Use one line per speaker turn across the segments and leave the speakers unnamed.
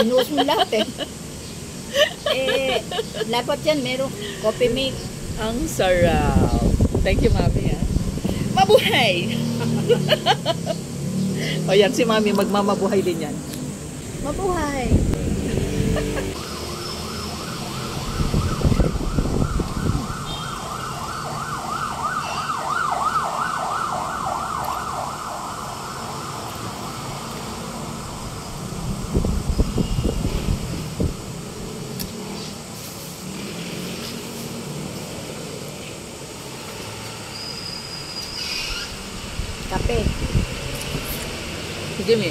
Panuos mo lahat eh. Dapat yan, merong coffee mate.
Ang sarap. Thank you, Mami. Mabuhay! O yan, si Mami, magmamabuhay din yan.
Mabuhay! Kape.
Sige, Mi.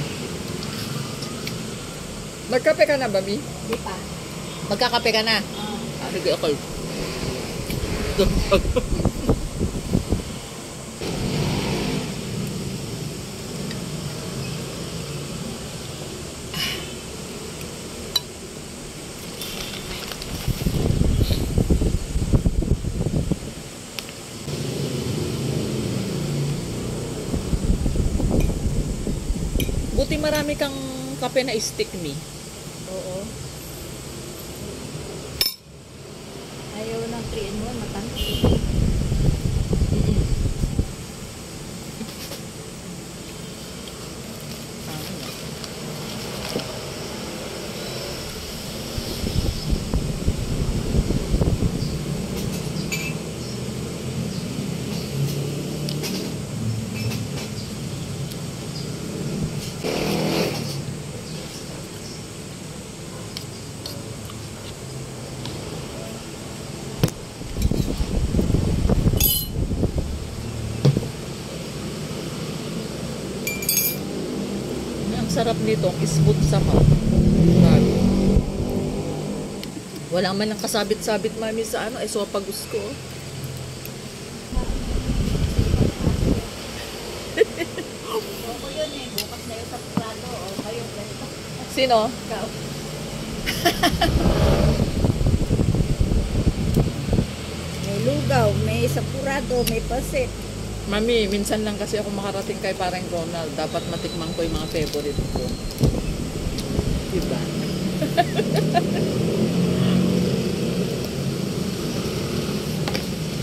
Magkape ka na ba, Mi?
Di pa.
Magkakape ka na? Sige, ako. Buti marami kang kape na stick, Mi.
Oo. Ayaw ng 3-in-1, matamis.
Sarap nito, smooth sa mouth. Wala man lang kasabit-sabit, Mami, sa ano, esophagus ko.
Ako yun eh, bukas na yun sa plato o kayo pwesto.
Sino?
Ikaw. May lugaw, may sapurado, may pasit.
Mami, minsan lang kasi ako makarating kay parang Ronald. Dapat matikman ko yung mga favorite ko. Diba?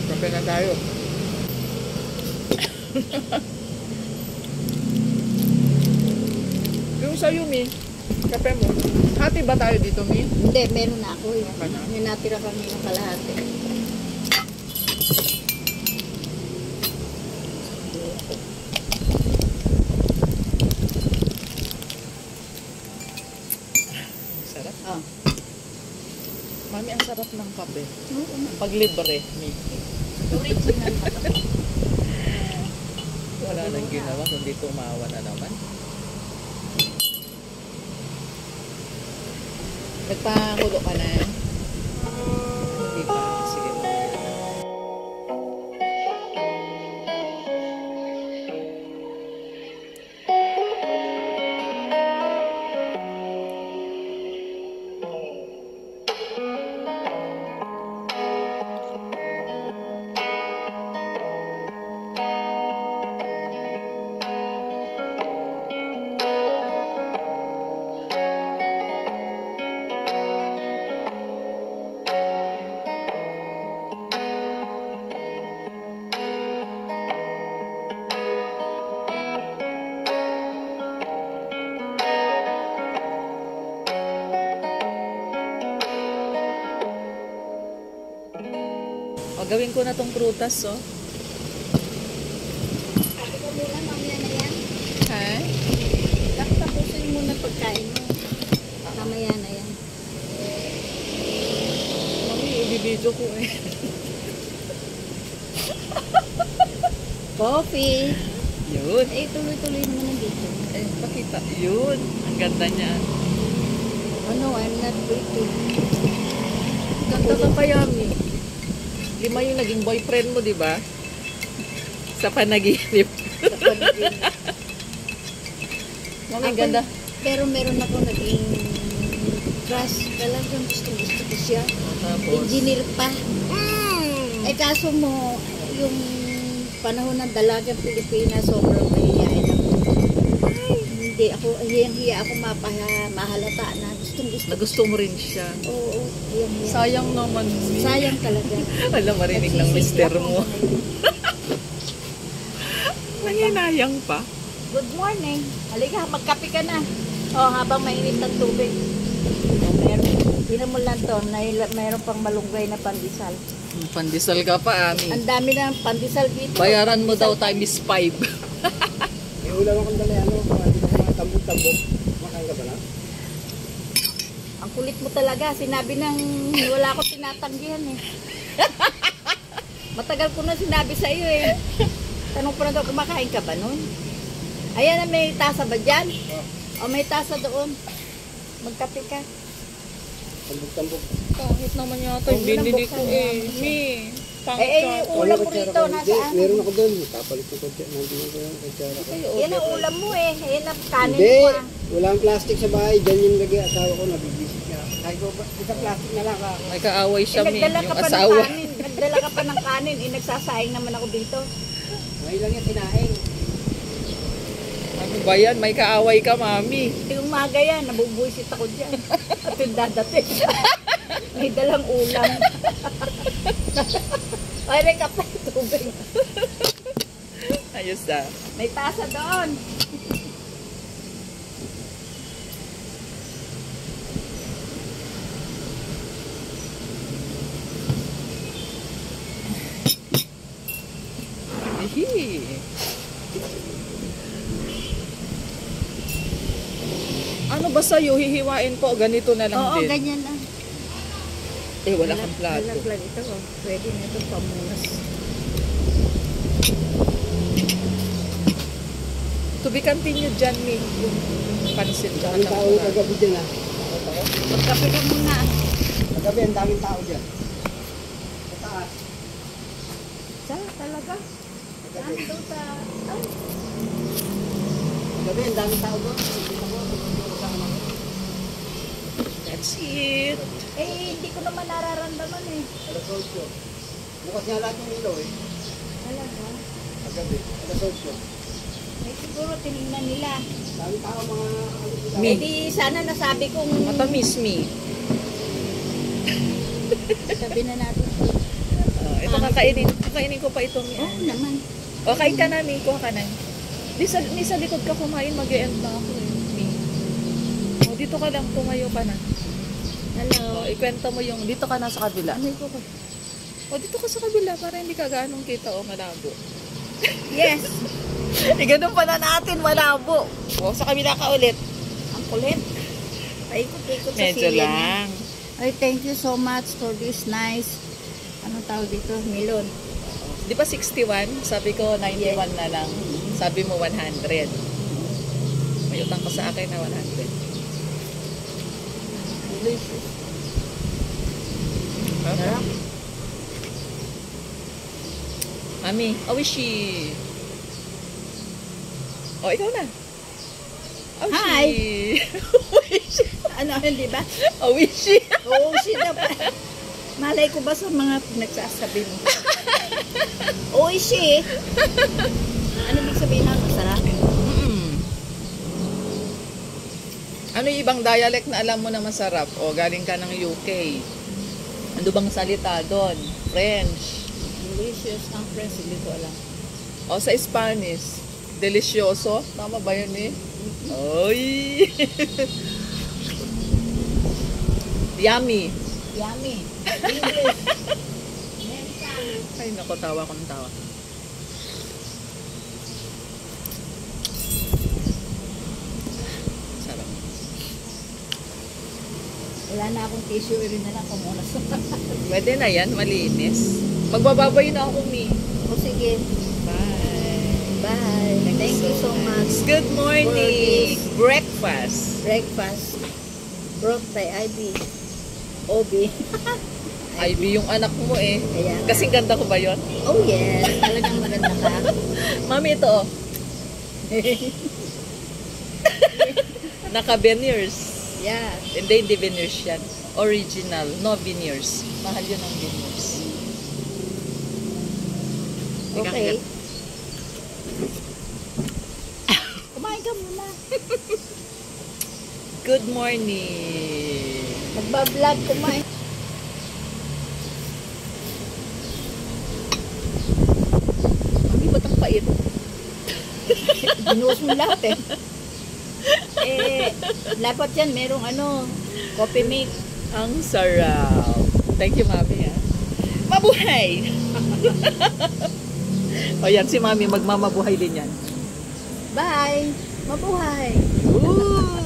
Kape na tayo. Yung sa'yo, Mi. Kape mo. Hati ba tayo dito, Mi?
Hindi, meron na ako eh.
Ano?
May natira kami ng kalahati.
Sarap.
Oh.
Mami, ang sarap ng kape.
Oo na.
Pag libre, Mi.
Original pa to.
Wala nang ginawa, kundi tumawa na naman. Nagpakulo ka na? Hindi pa. Sige, mamaya na. O, gawin ko na tong prutas, oh.
Sabi ko muna, mamaya na yan.
Ha?
Tapusin mo na pagkain mo. Mamaya na yan.
Mami, ibibidyo ko eh.
Coffee.
Yun.
Eh, tuloy-tuloy mo ng video.
Eh, pakita. Yun. Ang ganda niya.
Oh no, I'm not pretty.
Ganda ka kaya, Mi. 5 yung naging boyfriend mo, di ba? Sa panaginip.
Sa panaginip.
Mami, ganda.
Pero meron ako naging crush. Talagang gusto ko siya.
Tapos,
Engineer pa. Eh kaso mo, yung panahon ng dalagang Pilipinas, sobrang mahihain ako. Hindi ako, hiya ako mahalata na gusto Gusto.
Na gusto mo rin siya.
Oo, yan.
Sayang naman.
Sayang talaga.
Alam, marinig ng mister mo. Nanginayang pa.
Good morning. Halika, magkape ka na. Oh, habang mainit ang tubig. Oh, meron mo lang to, mayroon pang malunggay na pandesal.
Pandesal ka pa, Ami.
Ang dami na pandesal dito.
Bayaran mo daw times 5.
May ulam akong dali, mga tambok-tambok. Makain ka ba na?
Ang kulit mo talaga. Sinabi nang wala ko tinatanggihan eh. Matagal ko na sinabi sa iyo eh. Tanong ko na daw, kumakain ka ba nun? Ayan na, may tasa ba dyan? O may tasa doon. Magkape ka.
Tambok-tambok.
Kahit naman yata
yung binili ko eh. Yung ulam mo rito, nasaan?
Meron ako doon. Kapalit ko kutya. Nandun ko yung kutsara ko.
Yan ang ulam mo eh. Yan ang kanin
Hindi.
mo ah.
Walang plastic sa bahay. Diyan yung lagi. Asawa ko nabibisit ka. Ay ko ba? Isa plastic na lang ka.
May kaaway siya, Mi.
Nagdala ka
Yung
pa ng
asawa.
kanin. Nagdala ka pa ng kanin. Nagsasaing naman ako dito.
Ngayon lang yung sinaing.
Ano ba yan? May kaaway ka, Mami.
Yung umaga yan, nabubuisit ako dyan. At yung dadating. May dalang ulam. Ay, may kapay tubig.
Ayos na.
May tasa doon.
Hihi. Ano ba sa'yo? Hihiwain ko. Ganito na lang
Oo,
din.
ganyan lang.
Eh, wala kang plato.
Lalaglag ito. Oh. Pwede na ito pamunas.
To be continued dyan, Mi. Yung pansit.
Daming tao yung kagabi dyan ha.
Magkape ka muna.
Kagabi ang daming tao dyan. Sa taas.
Saan talaga? Saan ito sa... Ay,
Kagabi ang daming tao doon. Kita ko. Kasama ko.
That's it.
eh, hindi ko naman nararamdaman eh.
Alas 8. Bukas nga lahat yung ilaw eh.
Talaga?
Kagabi. Alas 8.
May siguro tinignan nila.
Daming tao mga
Mi.
Eh di sana nasabi kong...
Matamis, Mi.
Sabi na natin.
Ito kakainin. Kakainin ko pa ito, Mi.
Oo naman.
O, kain ka na, Mi. Kuha ka na. Di sa likod ka kumain, mag-e-end na ako eh, Mi. O, dito ka lang. Tumayo ka na.
Hello.
O, ikwento mo yung dito ka na sa kabila.
Ano ko?
O, dito ka sa kabila para hindi ka ganong kita o malabo.
Yes.
Ganun pa na natin, malabo. O, sa kabila ka ulit.
Ang kulit. Paikot-ikot sa
Medyo
silya
lang.
niya. Ay, thank you so much for this nice, anong tawag dito? Melon.
Di ba 61? Sabi ko 91 na lang. Sabi mo 100. May utang ko sa akin na 100.
Delicious.
Sarap. Mami, awishi. O, ikaw na. Awishi.
Hi.
Awishi.
Ano, hindi ba?
Awishi.
Oo, sino pa? Malay ko ba sa mga nagsasabi mo? Oishi. Ano ibig sabihin na masarap?
Ano yung ibang dialect na alam mo na masarap? O, galing ka ng UK. Ano bang salita doon? French.
Delicious. Ang French, hindi ko alam.
O, sa Spanish. Delicioso. Tama ba yun eh? Oy! Yummy.
Yummy. English.
Ay, naku, tawa kong tawa. Sarap.
Wala na akong tissue. Rin na lang kumunas.
Pwede na yan, malinis. Magbababay na ako, Mi.
O sige.
Bye.
Bye. Thank you so much.
Good morning.
For this
Breakfast.
breakfast. Brought by IB. Obi.
Ivy yung anak mo eh.
Kaya nga.
Kasing ganda ko ba yun?
Oh yes. Talagang maganda ka.
Mami, ito oh. Naka-veneers.
Yeah.
Hindi veneers yan. Original. No veneers. Mahal yun ang veneers.
Okay. Kumain ka muna.
Good morning.
Nagbablog kumain.
Mami, ba't ang pait?
Binuhos mo lahat eh. Dapat yan, merong coffee mate.
Ang sarap. Thank you, Mami. Mabuhay! O yan, si Mami magmamabuhay din yan.
Bye! Mabuhay!
Ooh!